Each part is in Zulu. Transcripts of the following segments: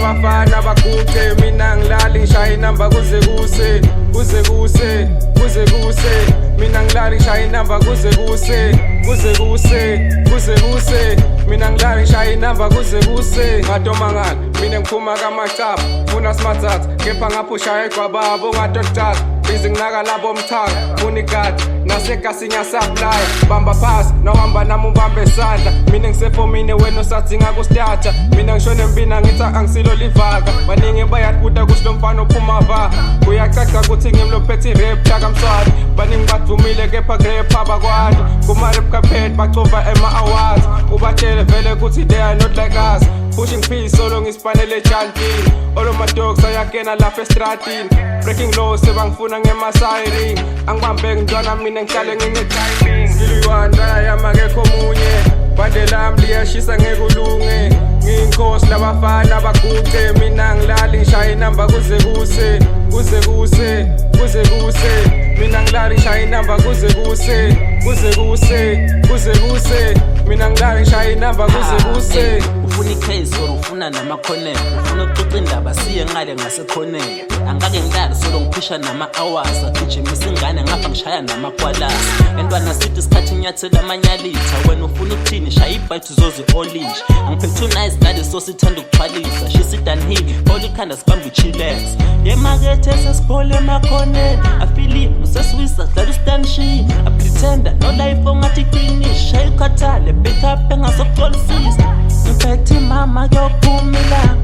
labafana baguqe mina ngilali ngishaya inamba kuze kuse kuze kuse kuze kuse mina ngilali ngishaya inamba kuze kuse kuze kuse kuze kuse mina ngilali ngishaya inamba kuze kuse ngadomangala mina ngiphuma kamacapha funa smathatha kepha ngaphusha egwababo ngadodala busy nginaka labo mthanga funa igadi nasekasi ngiyasaplaya bamba phasi nawuhamba nami ubambe isandla mina ngisefomini wena usathi ngakustarta mina ngishone empina ngithi angisilo livaka baningi bayakubuda ukuthi lo mfana uphuma va kuyacaca ukuthi ngimlophethe rap takamswati baningi badumile kepha grep abakwadi kuma-rap carpet bacova ema-awards ubatshele vele ukuthi they are not like us pushing peace solo ngispanele ejantini all of my dogs ayakena lapha estradini breaking laws sebangifuna ngema-siring angibambe ngintwana mina ngihlale ngine-timing ngiliyiwandana yamakekho omunye bande lami liyashisa ngekulunge ngiyinkosi labafana baguqe mina ngilali ngishaya inamba kuze kuse kuze kuse kuze kuse mina ngilali ngishaya inamba kuze kuse kuze kuse kuze kuse mina ngilali ngishaya inamba kuze kuse ufuna icase or ufuna namakhonela ufuna ukuxoxa indaba siye ngale ngasekhonela angake ngilali solo ngiphusha nama-hours agijimisa ingane ngapha ngishaya namakwalasi entwana sithi isikhathi nyathela amanyalitha wena ufuna ukuthini shaya ibhayithi uzoze olisha angiphethe unice ngale so sithanda ukuxhwalisa shisidanhili olikhanda sibambe uchilex yemakethe esesiphole emakhonela afili useswisa dlala ustanshini apretenda no life ongathi finish shaya ikhathale pick up engasokuxolisisa ngiphethe mama kuyophumila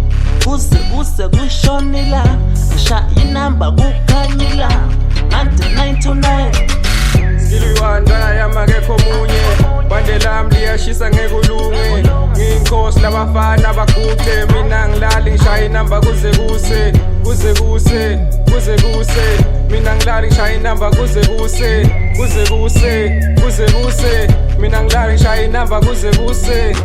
uze kushonila ngishaya inamba kukhanyila ngante 9 to 9 ngiliyiwandana yamakekho omunye bande lami liyashisa ngekulunge ngiyinkosi labafana baguqe mina ngilali ngishaya inamba kuze kuse kuze kuse kuze kuse mina ngilali ngishaya inamba kuze kuse kuze kuse kuze kuse mina ngilali ngishaya inamba kuze kuse